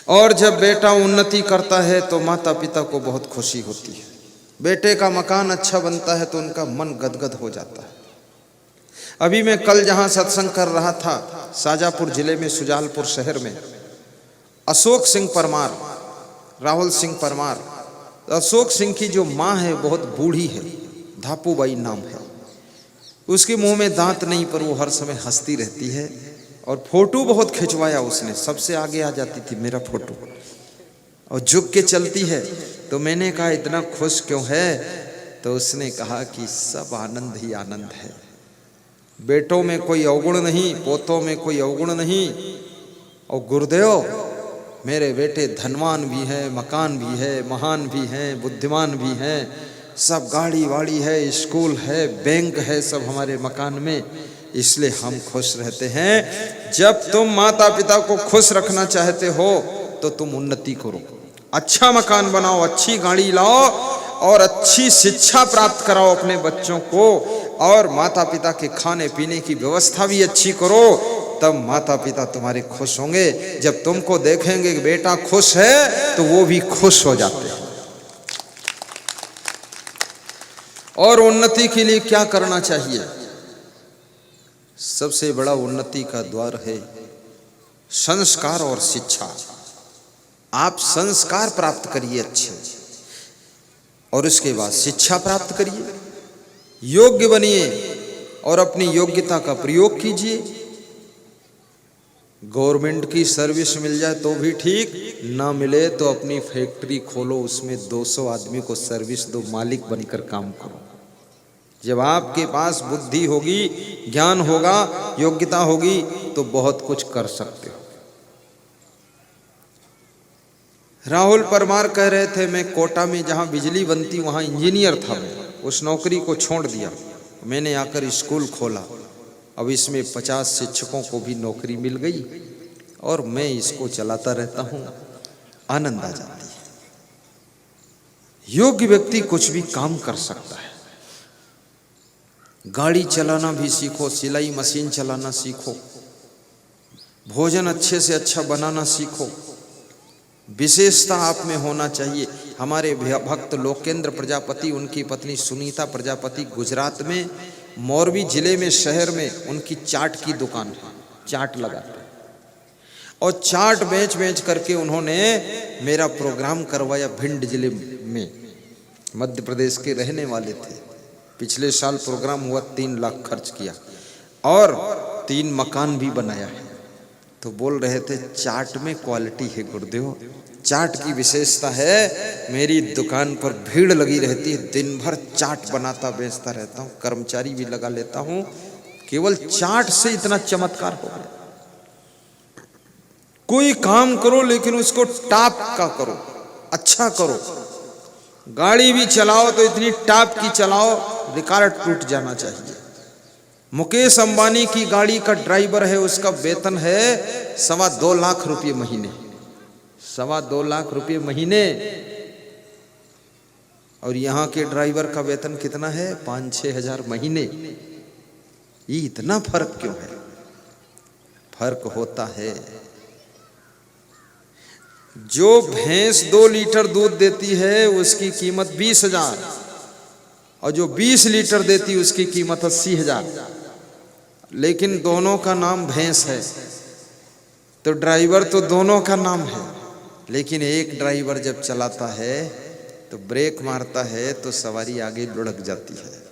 और जब बेटा उन्नति करता है तो माता पिता को बहुत खुशी होती है। बेटे का मकान अच्छा बनता है तो उनका मन गदगद हो जाता है। अभी मैं कल जहाँ सत्संग कर रहा था, शाजापुर जिले में सुजालपुर शहर में, अशोक सिंह परमार, राहुल सिंह परमार, अशोक सिंह की जो माँ है बहुत बूढ़ी है, धापूबाई नाम है। उसके मुंह में दांत नहीं पर वो हर समय हंसती रहती है। और फोटो बहुत खिंचवाया उसने, सबसे आगे आ जाती थी मेरा फोटो, और झुक के चलती है। तो मैंने कहा इतना खुश क्यों है? तो उसने कहा कि सब आनंद ही आनंद है, बेटों में कोई अवगुण नहीं, पोतों में कोई अवगुण नहीं। और गुरुदेव मेरे बेटे धनवान भी हैं, मकान भी है, महान भी हैं, बुद्धिमान भी हैं, सब गाड़ी वाड़ी है, स्कूल है, बैंक है, सब हमारे मकान में, इसलिए हम खुश रहते हैं। जब तुम माता पिता को खुश रखना चाहते हो तो तुम उन्नति करो, अच्छा मकान बनाओ, अच्छी गाड़ी लाओ और अच्छी शिक्षा प्राप्त कराओ अपने बच्चों को, और माता पिता के खाने पीने की व्यवस्था भी अच्छी करो, तब माता पिता तुम्हारे खुश होंगे। जब तुमको देखेंगे कि बेटा खुश है तो वो भी खुश हो जाते हैं। और उन्नति के लिए क्या करना चाहिए? सबसे बड़ा उन्नति का द्वार है संस्कार और शिक्षा। आप संस्कार प्राप्त करिए अच्छे, और उसके बाद शिक्षा प्राप्त करिए, योग्य बनिए और अपनी योग्यता का प्रयोग कीजिए। गवर्नमेंट की सर्विस मिल जाए तो भी ठीक, ना मिले तो अपनी फैक्ट्री खोलो, उसमें 200 आदमी को सर्विस दो, मालिक बनकर काम करो। जब आपके पास बुद्धि होगी, ज्ञान होगा, योग्यता होगी तो बहुत कुछ कर सकते हो। राहुल परमार कह रहे थे, मैं कोटा में जहाँ बिजली बनती वहाँ इंजीनियर था, मैं उस नौकरी को छोड़ दिया, मैंने आकर स्कूल खोला। अब इसमें 50 शिक्षकों को भी नौकरी मिल गई और मैं इसको चलाता रहता हूँ, आनंद आ जाती है। योग्य व्यक्ति कुछ भी काम कर सकता है। गाड़ी चलाना भी सीखो, सिलाई मशीन चलाना सीखो, भोजन अच्छे से अच्छा बनाना सीखो। विशेषता आप में होना चाहिए। हमारे भक्त लोकेंद्र प्रजापति, उनकी पत्नी सुनीता प्रजापति गुजरात में मोरबी जिले में शहर में उनकी चाट की दुकान है, चाट लगाते हैं और चाट बेच बेच करके उन्होंने मेरा प्रोग्राम करवाया। भिंड जिले में, मध्य प्रदेश के रहने वाले थे। पिछले साल प्रोग्राम हुआ, 3 लाख खर्च किया और 3 मकान भी बनाया है। तो बोल रहे थे चाट में क्वालिटी है गुरुदेव, चाट की विशेषता है, मेरी दुकान पर भीड़ लगी रहती है, दिन भर चाट बनाता बेचता रहता हूँ, कर्मचारी भी लगा लेता हूँ, केवल चाट से इतना चमत्कार हो गया। कोई काम करो लेकिन उसको टॉप का करो, अच्छा करो। गाड़ी भी चलाओ तो इतनी टॉप की चलाओ, रिकॉर्ड टूट जाना चाहिए। मुकेश अंबानी की गाड़ी का ड्राइवर है, उसका वेतन है 2.25 लाख रुपये महीने, 2.25 लाख रुपये महीने। और यहाँ के ड्राइवर का वेतन कितना है? 5-6 हजार महीने। ये इतना फर्क क्यों है? फर्क होता है, जो भैंस 2 लीटर दूध देती है उसकी कीमत 20,000 और जो 20 लीटर देती उसकी कीमत 80,000, लेकिन दोनों का नाम भैंस है। तो ड्राइवर तो दोनों का नाम है, लेकिन एक ड्राइवर जब चलाता है तो ब्रेक मारता है तो सवारी आगे लुढ़क जाती है,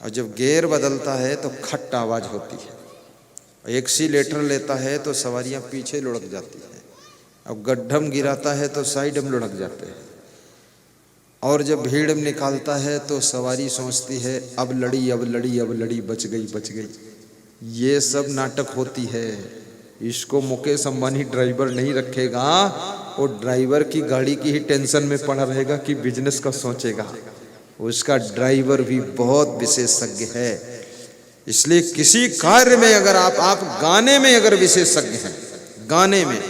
और जब गियर बदलता है तो खट आवाज होती है। एक्सीलेटर लेता है तो सवारियां पीछे लुढ़क जाती है, अब गड्ढम गिराता है तो साइड में लुढ़क जाते हैं, और जब भीड़ में निकालता है तो सवारी सोचती है अब लड़ी अब लड़ी अब लड़ी, बच गई बच गई। ये सब नाटक होती है। इसको मुकेश अंबानी ड्राइवर नहीं रखेगा, वो ड्राइवर की गाड़ी की ही टेंशन में पड़ा रहेगा कि बिजनेस का सोचेगा। उसका ड्राइवर भी बहुत विशेषज्ञ है। इसलिए किसी कार्य में अगर आप गाने में अगर विशेषज्ञ हैं, गाने में,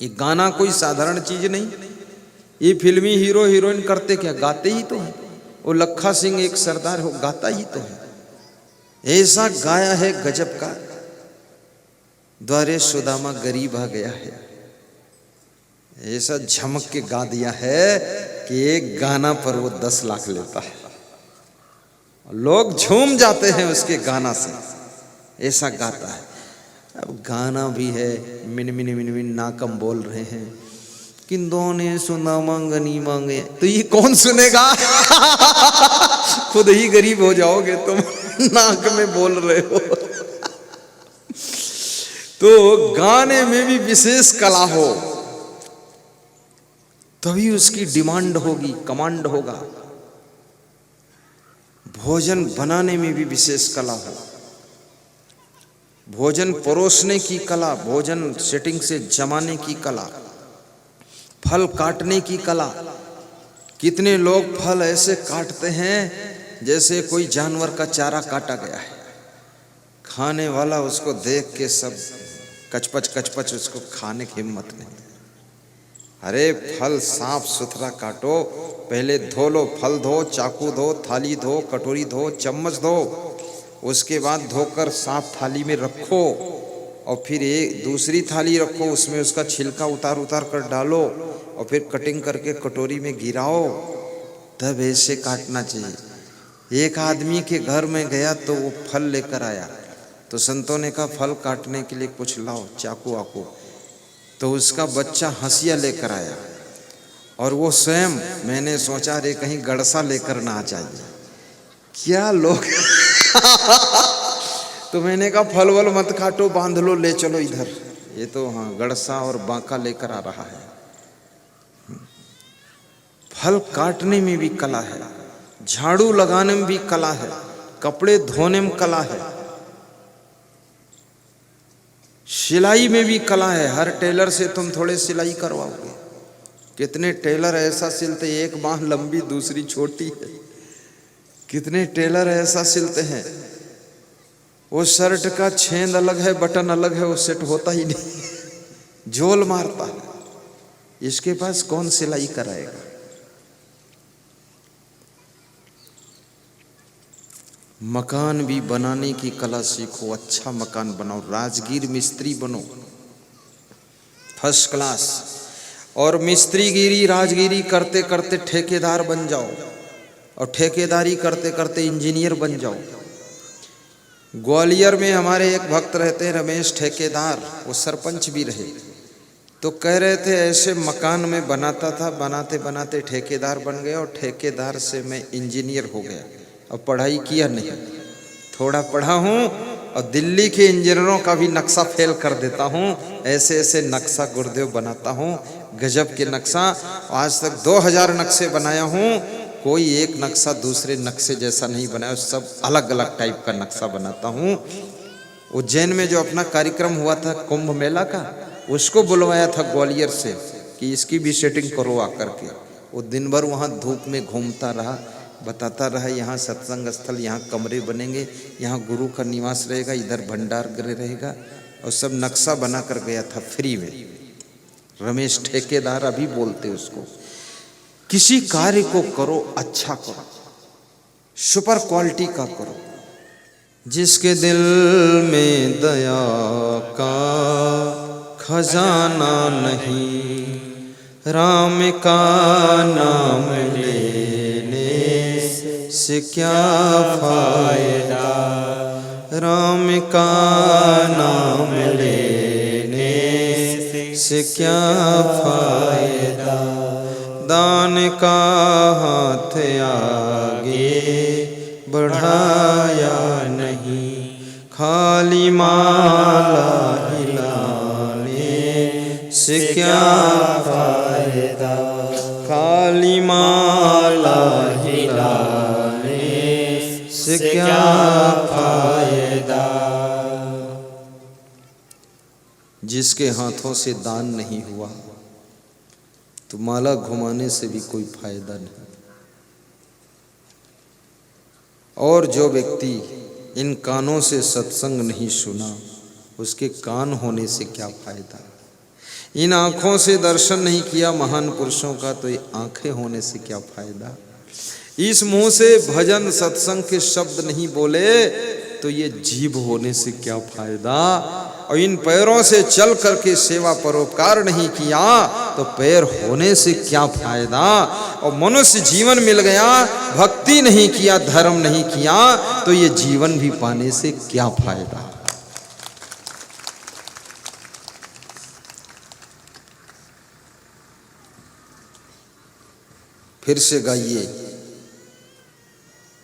ये गाना कोई साधारण चीज नहीं। ये फिल्मी हीरो हीरोइन करते क्या? गाते ही तो हैं। वो लखा सिंह एक सरदार हो, गाता ही तो है। ऐसा गाया है गजब का, द्वारे सुदामा गरीब आ गया है, ऐसा झमक के गा दिया है कि एक गाना पर वो 10 लाख लेता है। लोग झूम जाते हैं उसके गाना से, ऐसा गाता है। अब गाना भी है, मिन मिन मिन मिन नाकम बोल रहे हैं, किंदों ने सुना मांगनी मांगे, तो ये कौन सुनेगा? खुद ही गरीब हो जाओगे तुम, नाक में बोल रहे हो। तो गाने में भी विशेष कला हो तभी उसकी डिमांड होगी, कमांड होगा। भोजन बनाने में भी विशेष कला हो, भोजन परोसने की कला, भोजन सेटिंग से जमाने की कला, फल काटने की कला। कितने लोग फल ऐसे काटते हैं जैसे कोई जानवर का चारा काटा गया है, खाने वाला उसको देख के सब कचपच कचपच, उसको खाने की हिम्मत नहीं। अरे फल साफ सुथरा काटो, पहले धो लो, फल धो, चाकू धो, थाली धो, कटोरी धो, चम्मच धो, उसके बाद धोकर साफ थाली में रखो और फिर एक दूसरी थाली रखो, उसमें उसका छिलका उतार उतार कर डालो और फिर कटिंग करके कटोरी में गिराओ, तब ऐसे काटना चाहिए। एक आदमी के घर में गया तो वो फल लेकर आया, तो संतों ने कहा फल काटने के लिए कुछ लाओ, चाकू आकू। तो उसका बच्चा हंसिया लेकर आया और वो स्वयं, मैंने सोचा रे कहीं गड़सा लेकर ना आ जाए, क्या लोग। तो मैंने कहा फल वल मत काटो, बांध लो, ले चलो इधर। ये तो हाँ गड़सा और बांका लेकर आ रहा है। फल काटने में भी कला है, झाड़ू लगाने में भी कला है, कपड़े धोने में कला है, सिलाई में भी कला है। हर टेलर से तुम थोड़े सिलाई करवाओगे। कितने टेलर ऐसा सिलते, एक बांह लंबी दूसरी छोटी है। कितने टेलर ऐसा सिलते हैं, वो शर्ट का छेद अलग है, बटन अलग है, वो सेट होता ही नहीं, झोल मारता है। इसके पास कौन सिलाई कराएगा? मकान भी बनाने की कला सीखो, अच्छा मकान बनाओ, राजगीर मिस्त्री बनो, फर्स्ट क्लास। और मिस्त्रीगिरी राजगिरी करते करते ठेकेदार बन जाओ, और ठेकेदारी करते करते इंजीनियर बन जाओ। ग्वालियर में हमारे एक भक्त रहते हैं रमेश ठेकेदार, वो सरपंच भी रहे। तो कह रहे थे ऐसे मकान में बनाता था, बनाते बनाते ठेकेदार बन गया और ठेकेदार से मैं इंजीनियर हो गया। अब पढ़ाई किया नहीं, थोड़ा पढ़ा हूँ और दिल्ली के इंजीनियरों का भी नक्शा फेल कर देता हूँ। ऐसे ऐसे नक्शा गुरुदेव बनाता हूँ, गजब के नक्शा। आज तक 2000 नक्शे बनाया हूँ, कोई एक नक्शा दूसरे नक्शे जैसा नहीं बनाया, सब अलग अलग टाइप का नक्शा बनाता हूँ। उज्जैन में जो अपना कार्यक्रम हुआ था कुंभ मेला का, उसको बुलवाया था ग्वालियर से कि इसकी भी सेटिंग करो आकर के। वो दिन भर वहाँ धूप में घूमता रहा, बताता रहा यहाँ सत्संग स्थल, यहाँ कमरे बनेंगे, यहाँ गुरु का निवास रहेगा, इधर भंडार गृह रहेगा, और सब नक्शा बना कर गया था फ्री में। रमेश ठेकेदार अभी बोलते उसको। किसी कार्य को करो, अच्छा करो, सुपर क्वालिटी का करो। जिसके दिल में दया का खजाना नहीं, राम का नाम लेने से क्या फायदा, राम का नाम लेने से क्या फायदा। दान का हाथ आगे बढ़ाया नहीं, खाली माला हिलाने से क्या फायदा, खाली माला हिलाने से क्या फायदा। जिसके हाथों से दान नहीं हुआ तो माला घुमाने से भी कोई फायदा नहीं। और जो व्यक्ति इन कानों से सत्संग नहीं सुना, उसके कान होने से क्या फायदा। इन आँखों से दर्शन नहीं किया महान पुरुषों का, तो ये आँखें होने से क्या फायदा। इस मुंह से भजन सत्संग के शब्द नहीं बोले, तो तो ये जीभ होने से क्या फायदा, और इन पैरों से चल करके सेवा परोपकार नहीं किया तो पैर होने से क्या फायदा, और मनुष्य जीवन मिल गया, भक्ति नहीं किया, धर्म नहीं किया तो ये जीवन भी पाने से क्या फायदा। फिर से गाइए।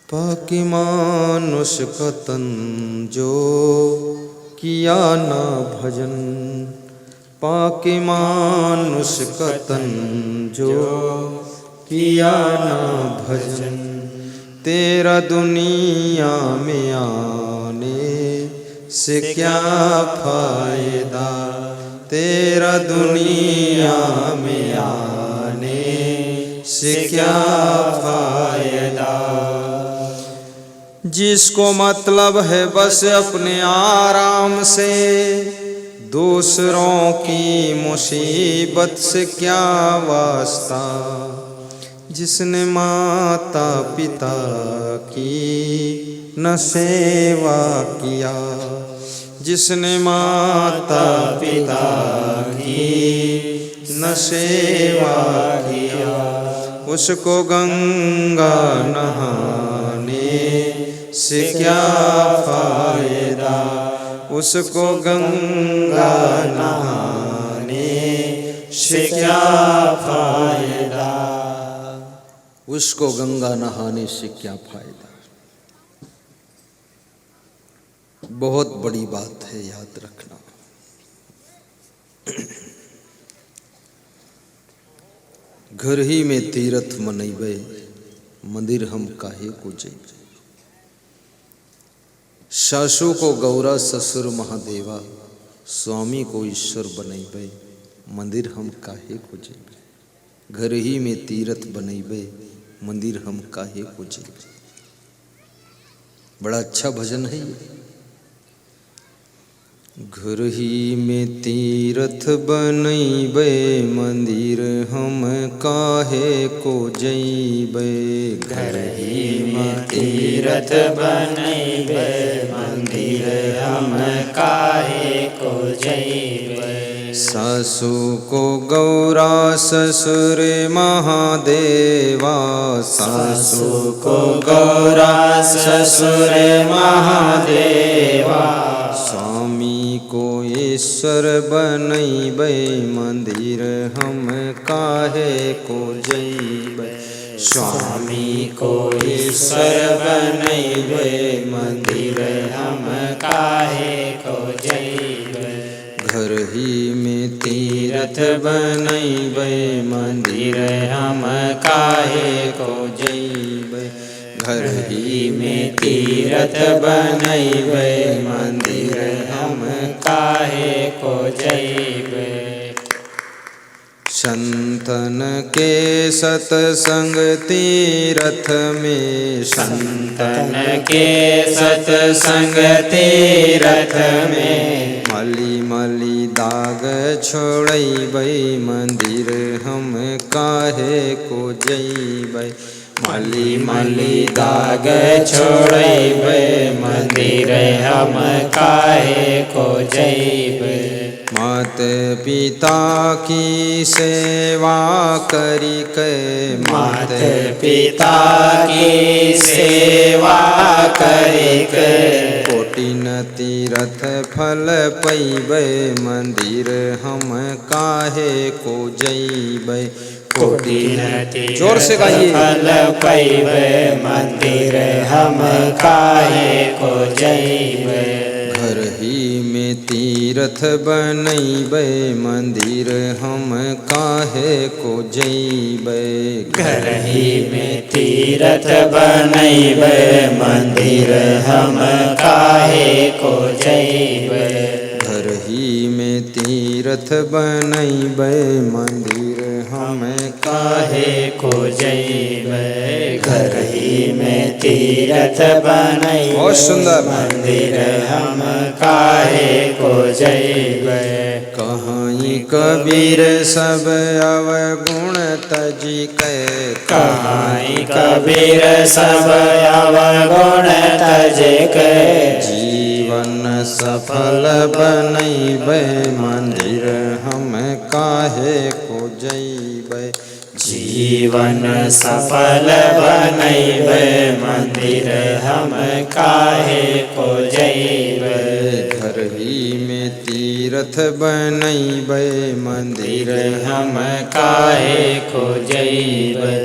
पाकि मानुष का तन जो किया ना भजन, पाकि मानुष का तन जो किया ना भजन, तेरा दुनिया में आने से क्या फायदा, तेरा दुनिया में आने से क्या फायदा। जिसको मतलब है बस अपने आराम से, दूसरों की मुसीबत से क्या वास्ता। जिसने माता पिता की न सेवा किया, जिसने माता पिता की न सेवा किया, उसको गंगा नहाने से क्या फायदा, उसको गंगा नहाने से क्या फायदा, उसको गंगा नहाने से क्या फायदा। बहुत बड़ी बात है, याद रखना। घर ही में तीरथ मनैबे, मंदिर हम काहे को जइबे। सासू को गौरा ससुर महादेवा, स्वामी को ईश्वर बनैबे, मंदिर हम काहे को जइबे। घर ही में तीरथ बनैबे, मंदिर हम काहे को जइबे। बड़ा अच्छा भजन है ये। घर ही में तीरथ बनैबे, मंदिर हम काहे को जइबे। घर ही में तीरथ बनैबे, मंदिर हम काहे को जइबे। सासू को गौरा ससुर महादेवा, सासू को गौरा ससुर महादेवा, स्वामी को ईश्वर बनैबे, मंदिर हम काहे को जइबे। स्वामी को ईश्वर बनैबे, मंदिर हम काहे को जइबे। घर ही में तीरथ बनैबे, मंदिर हम काहे को जइबे। घर ही में तीरथ बनैबे, मंदिर हम काहे को जइबे। संतन के सतसंग तीरथ में, संतन के सतसंग तीरथ में, मली मली दाग छोड़ैबे, मंदिर हम काहे को जइबे। मली मली दाग छोड़ैबे, मंदिर हम काहे को जइबे। मात पिता की सेवा करी के, मात पिता की सेवा करी के, कोटि न तीरथ फल पैबे, मंदिर हम काहे को जइबे। कोटि न तीरथ जोर से गाइए। फल पैबे, मंदिर हम काहे को जइबे। घर ही में तीरथ बनैबे, मंदिर हम काहे को जइबे। घर ही में तीरथ बनैबे, मंदिर हम काहे को जइबे। घर ही में तीरथ बनैबे, मंदिर हम काहे को जइबे। घर ही में तीरथ बनैबे, बहुत सुंदर। मंदिर हम काहे को जइबे। कहाँ कहाई कबीर सब अवगुण तजी कै, कहाई कबीर सब अवगुण तजे के, जीवन सफल बनैबै मंदिर हम काहे को जैबै, जीवन सफल बनैबै मंदिर हम काहे को जैबै, घर ही में तीर्थ बनैबै मंदिर हम काहे को जैबै,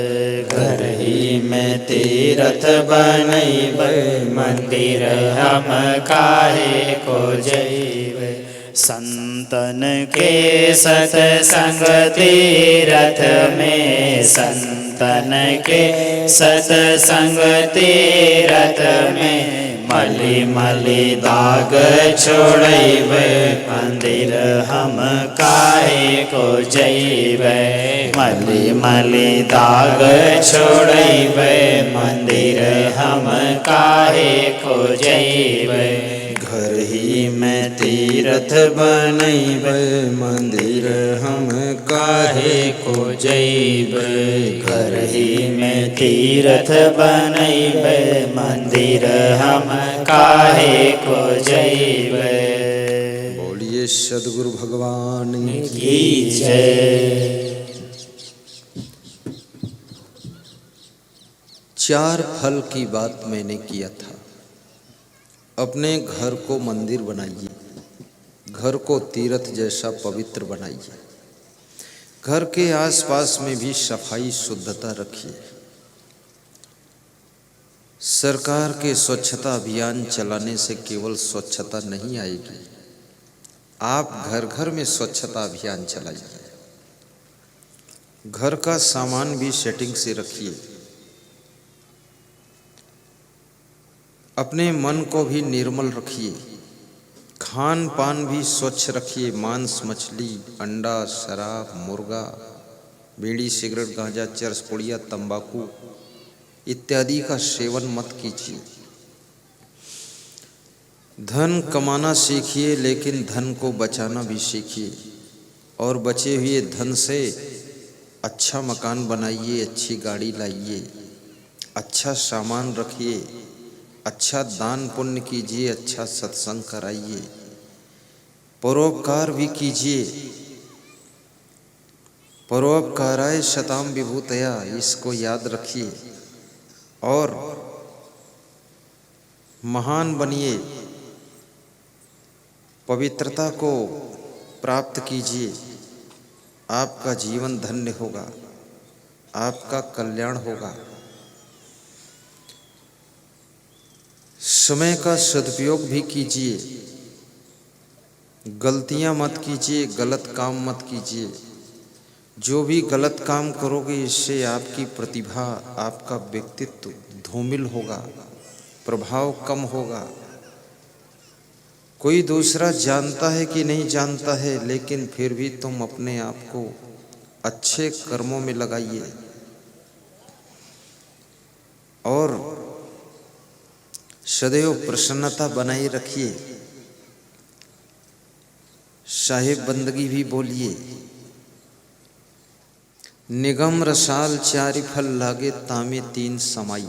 घर ही में तीर्थ बनैबै मंदिर हम काहे को जैबै, संतन के सत्संग तीरथ में, संतन के सत्संग तीरथ में, मलि मलि दाग छोड़ैबै मंदिर हम काहे को जैबै, मलि मलि दाग छोड़ैबै मंदिर हम काहे को जैबै, घर ही में तीर्थ बनैबै मंदिर हम काहे को जैबै, घर ही में तीर्थ बनैबै मंदिर हम काहे को जैबै। बोलिए सद्गुरु भगवान की जय। 4 फल की बात मैंने किया था। अपने घर को मंदिर बनाइए, घर को तीर्थ जैसा पवित्र बनाइए, घर के आसपास में भी सफाई शुद्धता रखिए। सरकार के स्वच्छता अभियान चलाने से केवल स्वच्छता नहीं आएगी, आप घर घर में स्वच्छता अभियान चलाइए। घर का सामान भी सेटिंग से रखिए, अपने मन को भी निर्मल रखिए, खान पान भी स्वच्छ रखिए। मांस, मछली, अंडा, शराब, मुर्गा, बीड़ी, सिगरेट, गांजा, चरस, पुड़िया, तंबाकू इत्यादि का सेवन मत कीजिए। धन कमाना सीखिए, लेकिन धन को बचाना भी सीखिए, और बचे हुए धन से अच्छा मकान बनाइए, अच्छी गाड़ी लाइए, अच्छा सामान रखिए, अच्छा दान पुण्य कीजिए, अच्छा सत्संग कराइए, परोपकार भी कीजिए। परोपकाराय शताम विभूतया, इसको याद रखिए और महान बनिए, पवित्रता को प्राप्त कीजिए। आपका जीवन धन्य होगा, आपका कल्याण होगा। समय का सदुपयोग भी कीजिए, गलतियां मत कीजिए, गलत काम मत कीजिए। जो भी गलत काम करोगे इससे आपकी प्रतिभा, आपका व्यक्तित्व धूमिल होगा, प्रभाव कम होगा। कोई दूसरा जानता है कि नहीं जानता है, लेकिन फिर भी तुम अपने आप को अच्छे कर्मों में लगाइए और सदैव प्रसन्नता बनाए रखिए। साहिब बंदगी भी बोलिए। निगम रसाल 4 फल लागे, तामे 3 समाई।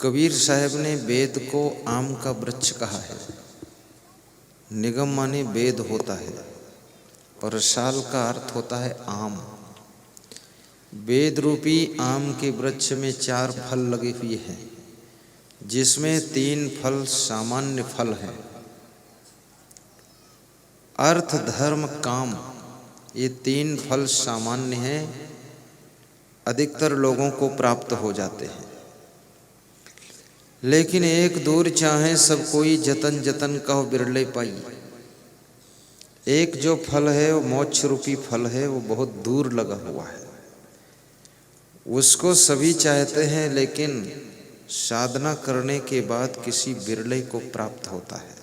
कबीर साहब ने वेद को आम का वृक्ष कहा है। निगम माने वेद होता है और रसाल का अर्थ होता है आम। वेद रूपी आम के वृक्ष में 4 फल लगे हुए हैं, जिसमें 3 फल सामान्य फल हैं। अर्थ, धर्म, काम, ये 3 फल सामान्य हैं, अधिकतर लोगों को प्राप्त हो जाते हैं। लेकिन एक दूर चाहे सब कोई, जतन जतन कहो बिरले पाई। एक जो फल है वो मोक्ष रूपी फल है, वो बहुत दूर लगा हुआ है। उसको सभी चाहते हैं, लेकिन साधना करने के बाद किसी बिरले को प्राप्त होता है।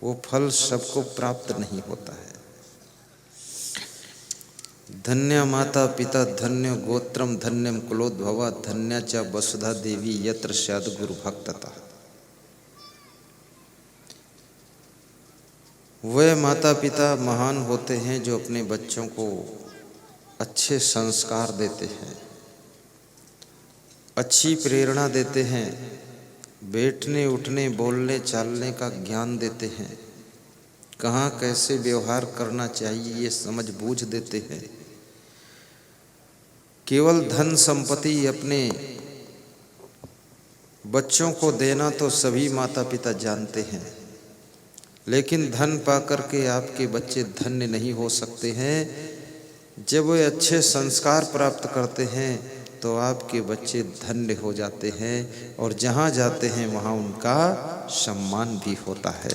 वो फल सबको प्राप्त नहीं होता है। धन्य माता पिता, धन्य गोत्रम, धन्यम कुलोद्भवा, धन्या च वसुधा देवी यत्र स्याद् गुरु भक्तता। वे माता पिता महान होते हैं जो अपने बच्चों को अच्छे संस्कार देते हैं, अच्छी प्रेरणा देते हैं, बैठने उठने बोलने चालने का ज्ञान देते हैं, कहाँ कैसे व्यवहार करना चाहिए ये समझ बूझ देते हैं। केवल धन संपत्ति अपने बच्चों को देना तो सभी माता पिता जानते हैं, लेकिन धन पाकर के आपके बच्चे धन्य नहीं हो सकते हैं। जब वे अच्छे संस्कार प्राप्त करते हैं तो आपके बच्चे धन्य हो जाते हैं और जहाँ जाते हैं वहाँ उनका सम्मान भी होता है।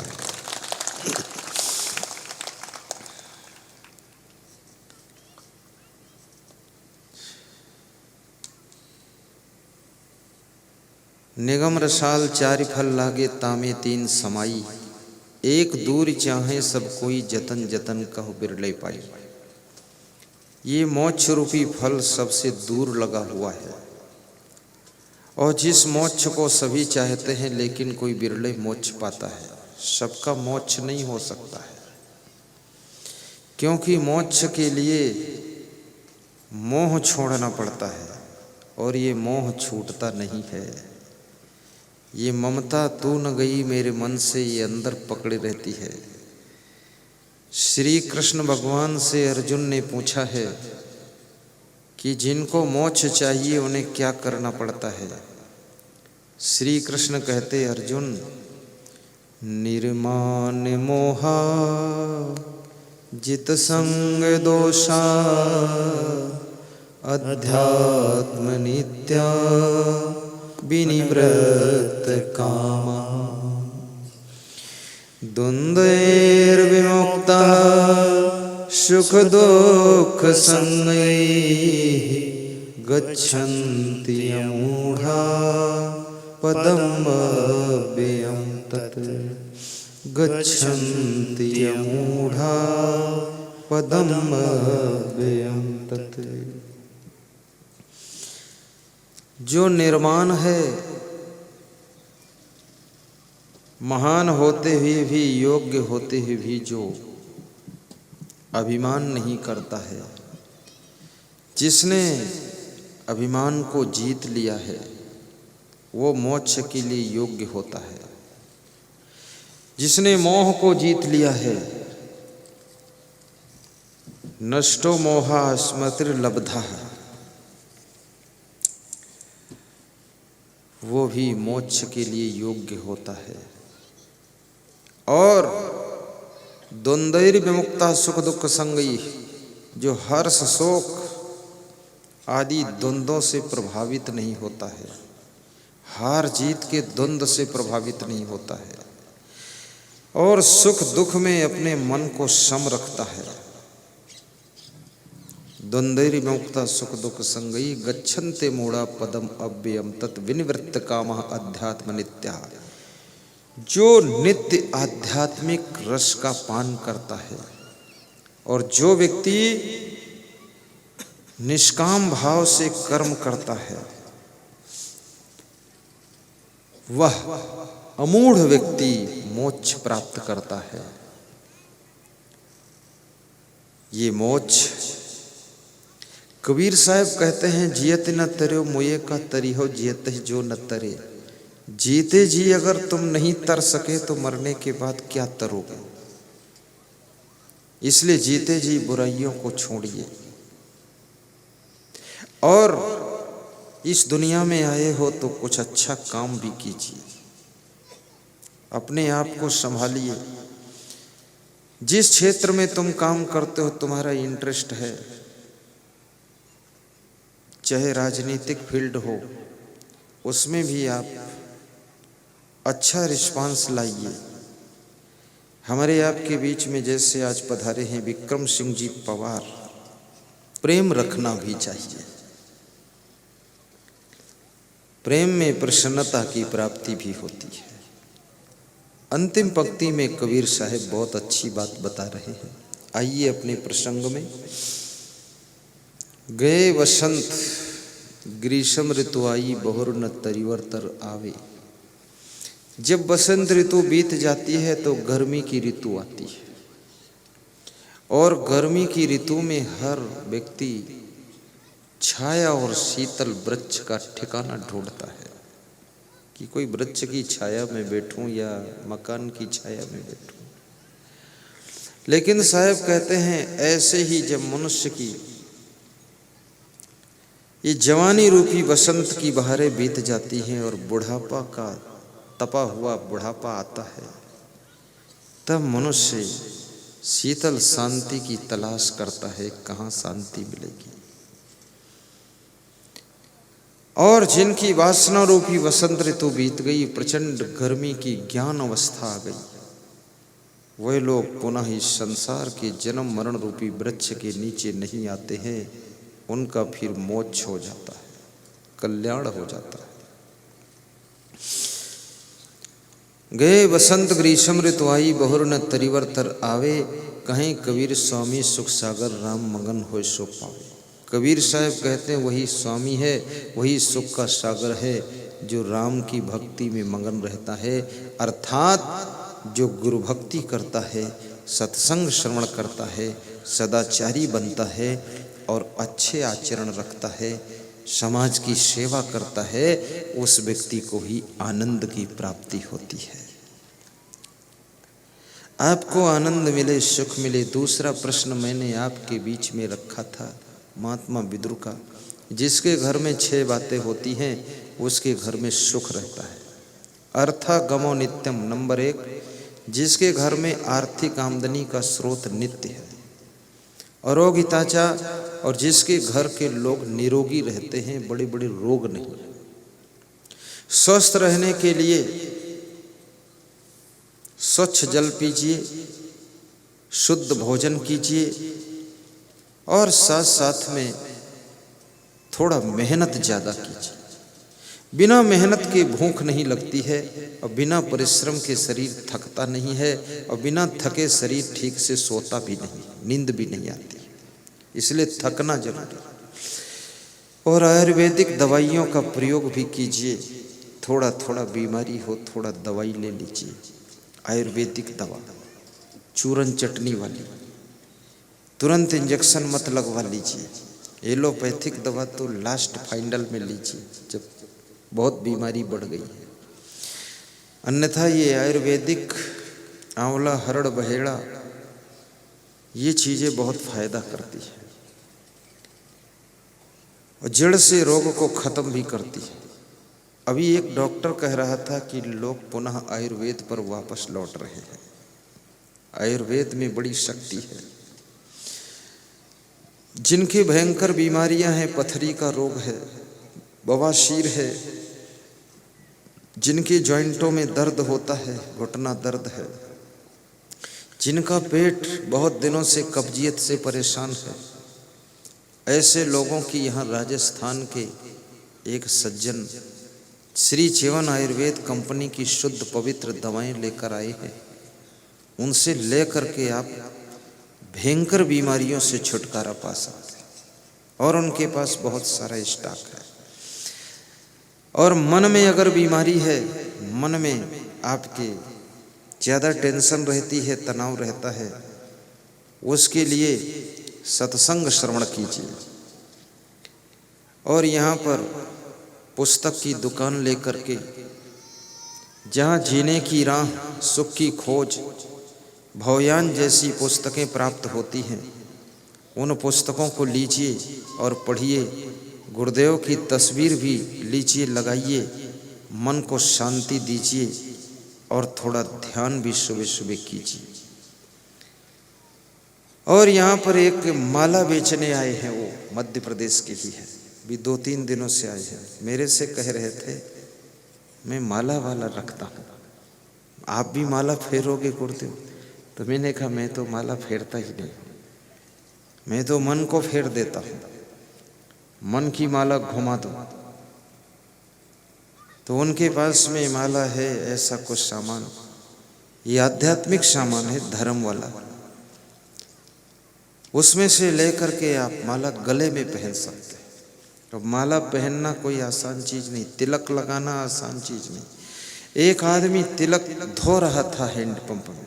निगम रसाल चारि फल लागे तामे तीन समाई, एक दूर चाहे सब कोई जतन जतन कहो बिरले पाई। ये मोक्ष रूपी फल सबसे दूर लगा हुआ है और जिस मोक्ष को सभी चाहते हैं लेकिन कोई बिरले मोक्ष पाता है। सबका मोक्ष नहीं हो सकता है, क्योंकि मोक्ष के लिए मोह छोड़ना पड़ता है और ये मोह छूटता नहीं है। ये ममता तू न गई मेरे मन से ये अंदर पकड़े रहती है। श्री कृष्ण भगवान से अर्जुन ने पूछा है कि जिनको मोक्ष चाहिए उन्हें क्या करना पड़ता है। श्री कृष्ण कहते, अर्जुन निर्माण मोहा जित संग दोषा अध्यात्म नित्या विनिवृत्त कामा द्वन्द्वैर्विमुक्ता सुख दुख संगैः गच्छन्ति मूढ़ा पदम् अव्ययं तत् गच्छन्ति मूढ़ा पदम् अव्ययं तत्। जो निर्माण है, महान होते हुए भी, योग्य होते हुए भी जो अभिमान नहीं करता है, जिसने अभिमान को जीत लिया है वो मोक्ष के लिए योग्य होता है। जिसने मोह को जीत लिया है, नष्टो मोहा स्मृतिर्लब्धा, वो भी मोक्ष के लिए योग्य होता है। और द्वंद्वैर विमुक्ता सुख दुख संगई, जो हर्ष शोक आदि द्वंद्वों से प्रभावित नहीं होता है, हार जीत के द्वंद्व से प्रभावित नहीं होता है और सुख दुख में अपने मन को सम रखता है। द्वंद्वैर विमुक्ता सुख दुख संगई गच्छन्ते मूढ़ा पदम अव्ययम तत् विनिवृत्त कामः अध्यात्म नित्या। जो नित्य आध्यात्मिक रस का पान करता है और जो व्यक्ति निष्काम भाव से कर्म करता है, वह अमूढ़ व्यक्ति मोक्ष प्राप्त करता है। ये मोक्ष कबीर साहब कहते हैं, जियत न तरो मुये का तरी हो जियत जो न तरे। जीते जी अगर तुम नहीं तर सके तो मरने के बाद क्या तरोगे। इसलिए जीते जी बुराइयों को छोड़िए और इस दुनिया में आए हो तो कुछ अच्छा काम भी कीजिए, अपने आप को संभालिए। जिस क्षेत्र में तुम काम करते हो, तुम्हारा इंटरेस्ट है, चाहे राजनीतिक फील्ड हो, उसमें भी आप अच्छा रिस्पांस लाइए। हमारे आपके बीच में जैसे आज पधारे हैं विक्रम सिंह जी पवार, प्रेम रखना भी चाहिए। प्रेम में प्रसन्नता की प्राप्ति भी होती है। अंतिम पंक्ति में कबीर साहब बहुत अच्छी बात बता रहे हैं। आइए अपने प्रसंग में। गए वसंत ग्रीष्म ऋतु आई बहुर न तरिवर्तर आवे। जब बसंत ऋतु बीत जाती है तो गर्मी की ऋतु आती है। और गर्मी की ऋतु में हर व्यक्ति छाया और शीतल वृक्ष का ठिकाना ढूंढता है कि कोई वृक्ष की छाया में बैठूं या मकान की छाया में बैठूं। लेकिन साहब कहते हैं ऐसे ही जब मनुष्य की ये जवानी रूपी बसंत की बहारें बीत जाती हैं और बुढ़ापा का तपा हुआ बुढ़ापा आता है, तब मनुष्य शीतल शांति की तलाश करता है, कहाँ शांति मिलेगी। और जिनकी वासना रूपी वसंत ऋतु बीत गई, प्रचंड गर्मी की ज्ञान अवस्था आ गई, वे लोग पुनः इस संसार के जन्म मरण रूपी वृक्ष के नीचे नहीं आते हैं। उनका फिर मोक्ष हो जाता है, कल्याण हो जाता है। गए बसंत ग्रीष्म ऋतु आई, बहुर न तरिवर्तर आवे, कहीं कबीर स्वामी सुख सागर राम मगन होय सो पावे। कबीर साहब कहते हैं वही स्वामी है, वही सुख का सागर है जो राम की भक्ति में मगन रहता है, अर्थात जो गुरु भक्ति करता है, सत्संग श्रवण करता है, सदाचारी बनता है और अच्छे आचरण रखता है, समाज की सेवा करता है, उस व्यक्ति को ही आनंद की प्राप्ति होती है। आपको आनंद मिले, सुख मिले। दूसरा प्रश्न मैंने आपके बीच में रखा था महात्मा विदुर का, जिसके घर में 6 बातें होती हैं उसके घर में सुख रहता है। अर्था गमो नित्यम, नंबर 1, जिसके घर में आर्थिक आमदनी का स्रोत नित्य है। अरोगिताचा, और जिसके घर के लोग निरोगी रहते हैं, बड़े बड़े रोग नहीं। स्वस्थ रहने के लिए स्वच्छ जल पीजिए, शुद्ध भोजन कीजिए और साथ साथ में थोड़ा मेहनत ज़्यादा कीजिए। बिना मेहनत के भूख नहीं लगती है और बिना परिश्रम के शरीर थकता नहीं है और बिना थके शरीर ठीक से सोता भी नहीं, नींद भी नहीं आती। इसलिए थकना जरूरी है। और आयुर्वेदिक दवाइयों का प्रयोग भी कीजिए। थोड़ा थोड़ा बीमारी हो, थोड़ा दवाई ले लीजिए। आयुर्वेदिक दवा, चूरन चटनी वाली, तुरंत इंजेक्शन मत लगवा लीजिए। एलोपैथिक दवा तो लास्ट फाइनल में लीजिए जब बहुत बीमारी बढ़ गई है। अन्यथा ये आयुर्वेदिक आंवला, हरड़, बहेड़ा, ये चीज़ें बहुत फायदा करती है और जड़ से रोग को ख़त्म भी करती है। अभी एक डॉक्टर कह रहा था कि लोग पुनः आयुर्वेद पर वापस लौट रहे हैं। आयुर्वेद में बड़ी शक्ति है। जिनकी भयंकर बीमारियां हैं, पथरी का रोग है, बवासीर है, जिनके जॉइंटों में दर्द होता है, घुटना दर्द है, जिनका पेट बहुत दिनों से कब्जियत से परेशान है, ऐसे लोगों की यहाँ राजस्थान के एक सज्जन श्री चेवन आयुर्वेद कंपनी की शुद्ध पवित्र दवाएं लेकर आए हैं। उनसे लेकर के आप भयंकर बीमारियों से छुटकारा पा सकते हैं और उनके पास बहुत सारा स्टॉक है। और मन में अगर बीमारी है, मन में आपके ज़्यादा टेंशन रहती है, तनाव रहता है, उसके लिए सत्संग श्रवण कीजिए। और यहाँ पर पुस्तक की दुकान लेकर के जहाँ जीने की राह, सुख की खोज, भवयान जैसी पुस्तकें प्राप्त होती हैं, उन पुस्तकों को लीजिए और पढ़िए। गुरुदेव की तस्वीर भी लीजिए, लगाइए, मन को शांति दीजिए और थोड़ा ध्यान भी सुबह सुबह कीजिए। और यहाँ पर एक माला बेचने आए हैं, वो मध्य प्रदेश के ही है, भी 2-3 दिनों से आए हैं। मेरे से कह रहे थे मैं माला वाला रखता हूँ, आप भी माला फेरोगे गुरुदेव? तो मैंने कहा मैं तो माला फेरता ही नहीं, मैं तो मन को फेर देता हूँ, मन की माला घुमा दो। तो उनके पास में माला है, ऐसा कुछ सामान, ये आध्यात्मिक सामान है, धर्म वाला। उसमें से लेकर के आप माला गले में पहन सकते हैं। अब माला पहनना कोई आसान चीज़ नहीं, तिलक लगाना आसान चीज़ नहीं। एक आदमी तिलक धो रहा था हैंड पंप में,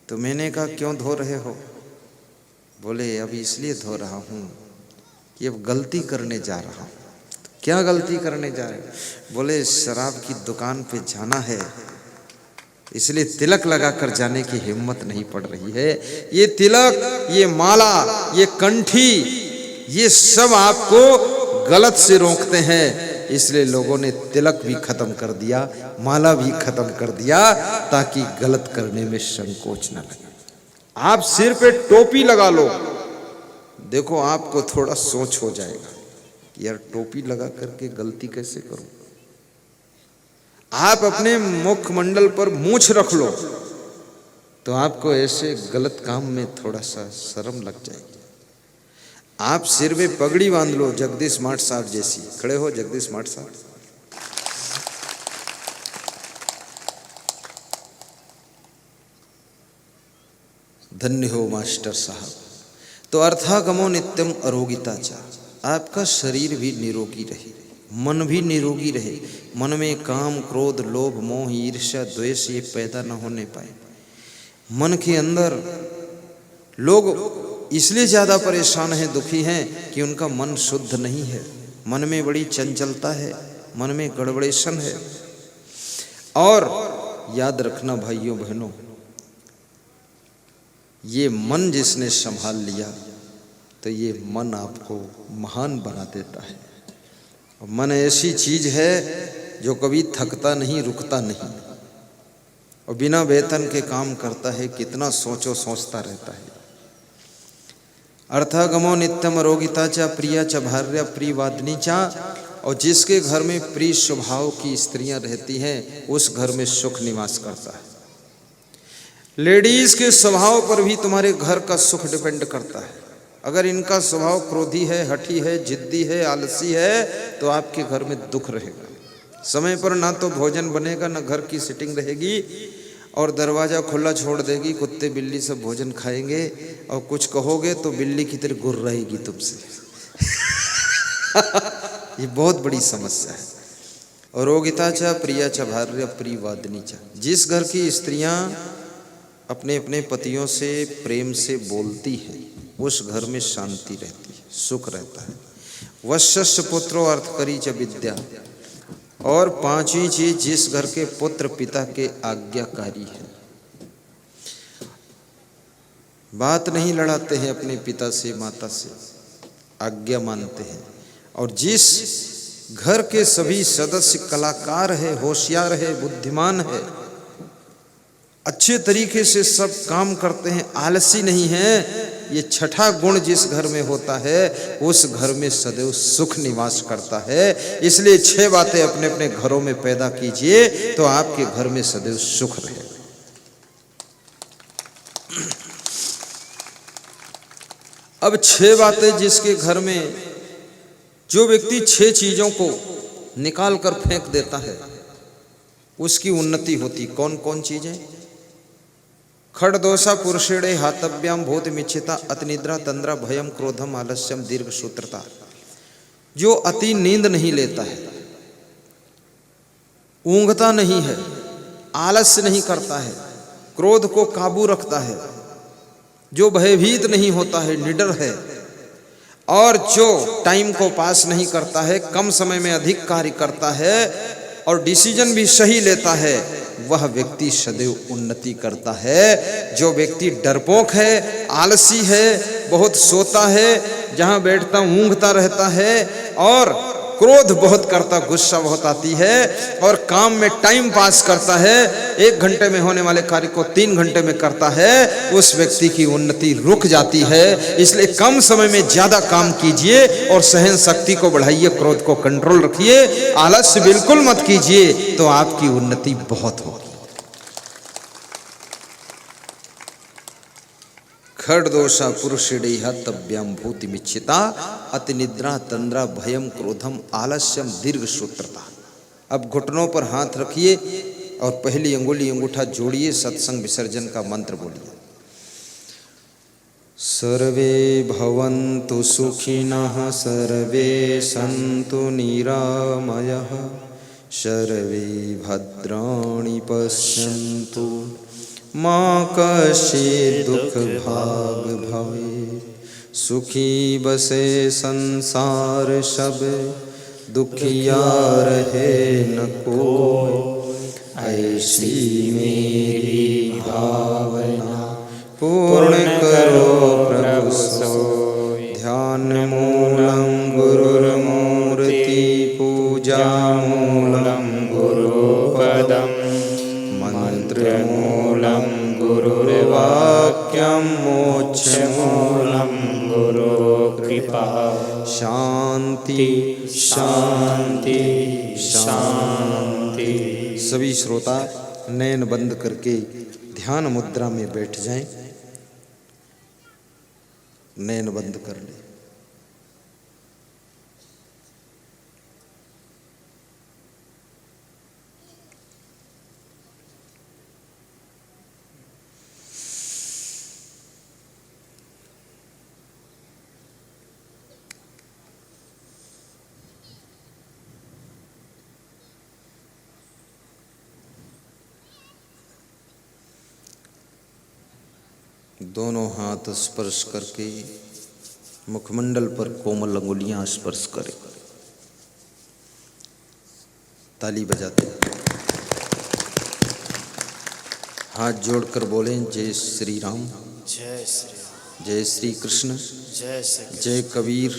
तो मैंने कहा क्यों धो रहे हो? बोले अब इसलिए धो रहा हूँ कि अब गलती करने जा रहा हूँ। क्या गलती करने जा रहे हैं? बोले शराब की दुकान पे जाना है, इसलिए तिलक लगाकर जाने की हिम्मत नहीं पड़ रही है। ये तिलक, ये माला, ये कंठी, ये सब आपको गलत से रोकते हैं, इसलिए लोगों ने तिलक भी खत्म कर दिया, माला भी खत्म कर दिया, ताकि गलत करने में संकोच न लगे। आप सिर पे टोपी लगा लो, देखो आपको थोड़ा सोच हो जाएगा कि यार टोपी लगा करके गलती कैसे करूं। आप अपने मुखमंडल पर मूंछ रख लो तो आपको ऐसे गलत काम में थोड़ा सा शर्म लग जाएगी। आप सिर में पगड़ी बांध लो जगदीश माठ साहब जैसी। खड़े हो जगदीश माठ साहब। धन्य हो मास्टर साहब। तो अर्थागमो नित्यम अरोगिता चा, आपका शरीर भी निरोगी रहे, मन भी निरोगी रहे, मन में काम, क्रोध, लोभ, मोह, ईर्ष्या, द्वेष ये पैदा न होने पाए। मन के अंदर लोग इसलिए ज़्यादा परेशान हैं, दुखी हैं कि उनका मन शुद्ध नहीं है, मन में बड़ी चंचलता है, मन में गड़बड़ेशन है। और याद रखना भाइयों बहनों, ये मन जिसने संभाल लिया तो ये मन आपको महान बना देता है। मन ऐसी चीज है जो कभी थकता नहीं, रुकता नहीं, और बिना वेतन के काम करता है। कितना सोचो सोचता रहता है। अर्थागमो नित्यम रोगिता चा प्रिया च भार्या प्रियवादिनी चा, और जिसके घर में प्रिय स्वभाव की स्त्रियां रहती हैं उस घर में सुख निवास करता है। लेडीज के स्वभाव पर भी तुम्हारे घर का सुख डिपेंड करता है। अगर इनका स्वभाव क्रोधी है, हठी है, जिद्दी है, आलसी है, तो आपके घर में दुख रहेगा। समय पर ना तो भोजन बनेगा, ना घर की सिटिंग रहेगी, और दरवाज़ा खुला छोड़ देगी, कुत्ते बिल्ली सब भोजन खाएंगे, और कुछ कहोगे तो बिल्ली की तरह गुर्राएगी तुमसे। ये बहुत बड़ी समस्या है। और रोगिता चा प्रिया चा भार्या प्रियवादिनी चा, जिस घर की स्त्रियां अपने अपने पतियों से प्रेम से बोलती है उस घर में शांति रहती है, सुख रहता है। वश्य पुत्रो अर्थ करी च विद्या, और पांचवी चीज, जिस घर के पुत्र पिता के आज्ञाकारी है, बात नहीं लड़ाते हैं अपने पिता से माता से, आज्ञा मानते हैं। और जिस घर के सभी सदस्य कलाकार है, होशियार है, बुद्धिमान है, अच्छे तरीके से सब काम करते हैं, आलसी नहीं है, ये छठा गुण जिस घर में होता है उस घर में सदैव सुख निवास करता है। इसलिए 6 बातें अपने अपने घरों में पैदा कीजिए तो आपके घर में सदैव सुख रहेगा। अब 6 बातें जिसके घर में, जो व्यक्ति 6 चीजों को निकाल कर फेंक देता है उसकी उन्नति होती। कौन कौन चीजें? खड़दोषा पुरुषेणे हातव्याम भूत मिच्छिता अतिनिद्रा तंद्रा भयम क्रोधम आलस्यम दीर्घ सूत्रता। जो अति नींद नहीं लेता है, ऊंघता नहीं है, आलस्य नहीं करता है, क्रोध को काबू रखता है, जो भयभीत नहीं होता है, निडर है, और जो टाइम को पास नहीं करता है, कम समय में अधिक कार्य करता है और डिसीजन भी सही लेता है, वह व्यक्ति सदैव उन्नति करता है। जो व्यक्ति डरपोक है, आलसी है, बहुत सोता है, जहां बैठता ऊँघता रहता है, और क्रोध बहुत करता, गुस्सा बहुत आती है, और काम में टाइम पास करता है, 1 घंटे में होने वाले कार्य को 3 घंटे में करता है, उस व्यक्ति की उन्नति रुक जाती है। इसलिए कम समय में ज्यादा काम कीजिए और सहन शक्ति को बढ़ाइए, क्रोध को कंट्रोल रखिए, आलस्य बिल्कुल मत कीजिए, तो आपकी उन्नति बहुत होगी। खड़दोषा पुरुषेणे हतव्याम भूति मिच्छिता अतिनिद्रा तंद्रा भयम क्रोधम आलस्यम दीर्घ सूत्रता। अब घुटनों पर हाथ रखिए और पहली अंगुली अंगूठा जोड़िए, सत्संग विसर्जन का मंत्र बोलिए। सर्वे भवन्तु सुखिनः सर्वे सन्तु निरामयः सर्वे भद्राणि पश्यन्तु मां कश्चित् दुःख भाग् भवेत्। सुखी बसे संसार सब, दुखिया रहे न कोई। ऐसी मेरी भावना पूर्ण करो प्रभु सोई। ध्यान मूलम गुरुर्मूर्ति, पूजा मूलम गुरुपदम, मंत्र मूलम गुरुर्वाक्यम, मोक्ष मूलम गुरु कृपा। शांति शांति शांति। सभी श्रोता नयन बंद करके ध्यान मुद्रा में बैठ जाएं। नयन बंद कर ले। दोनों हाथ स्पर्श करके मुखमंडल पर कोमल अंगुलियां स्पर्श करें। ताली बजाते हाथ जोड़कर बोलें, जय श्री राम, जय श्री राम, जय श्री कृष्ण, जय श्री कृष्ण, जय कबीर,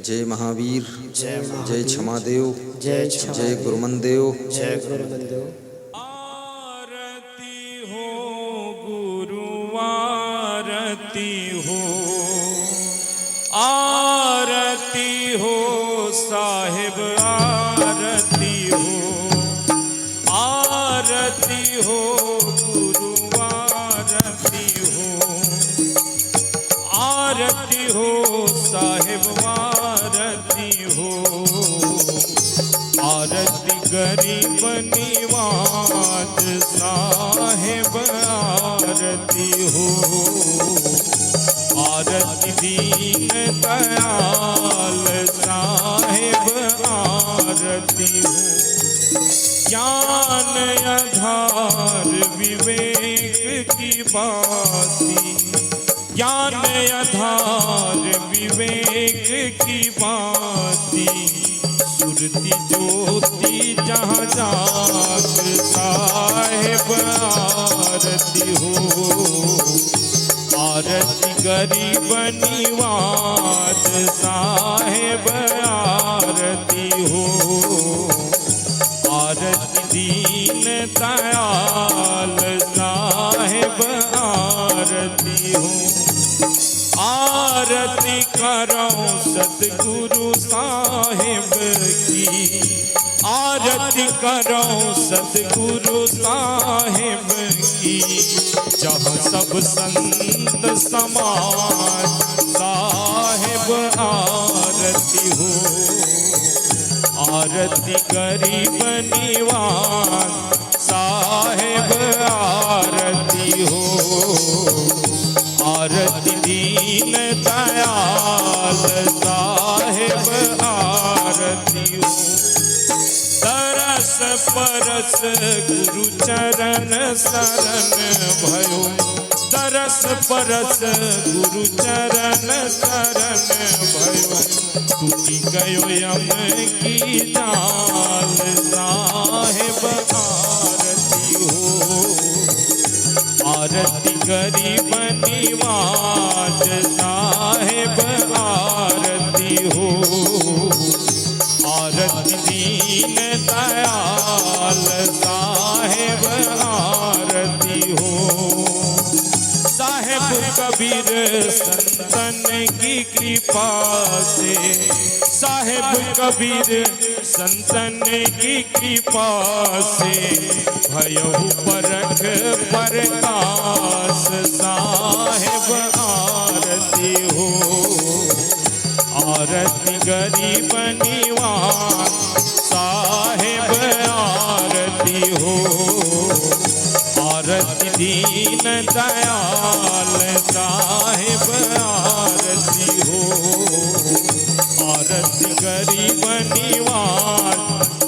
जय महावीर, जय क्षमादेव, जय गुरुमनदेव, जय गुरुमनदेव। आरती हो साहिब, आरती हो, आरती हो गुरु, आरती हो, आरती हो साहिब, आरती हो। आरती गरीब निवाज साहिब, आरती हो। आरती दीन दयाल साहिब, आरती हो। ज्ञान आधार विवेक की बाती, ज्ञान आधार विवेक की बाती। सुरती ज्योति जहाँ जाग साहिब, आरती हो। आरती गरीब निवाज साहिब, आरती हो। आरती दीन दयाल साहिब, आरती हो। आरती करो सतगुरु साहिब की, आरती करो सतगुरु साहिब की। जहाँ सब संत समाज साहिब, आरती हो। आरती गरीब निवाज साहिब, आरती हो। आरती दीन दयाल साहिब, आरती हो। तरस परस गुरु चरण शरण भयो, तरस परस गुरु चरण शरण भयो। टूटी गयो यम की जाल साहिब, आरती हो। आरती गरीब निवाज साहिब, आरती हो। आरती दीन दयाल साहिब, आरती हो। साहिब कबीर संतन की कृपा से, साहिब कबीर संतन की कृपा से। भयहु परख प्रकाश साहिब, आरती हो। आरती गरीब निवाज साहिब, आरती हो। आरती दीन दयाल साहिब, आरती हो। आरती गरीब निवाज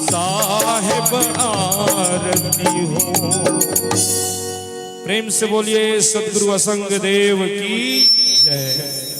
साहिब, आरती हो। प्रेम से बोलिए सद्गुरु असंग देव की जय।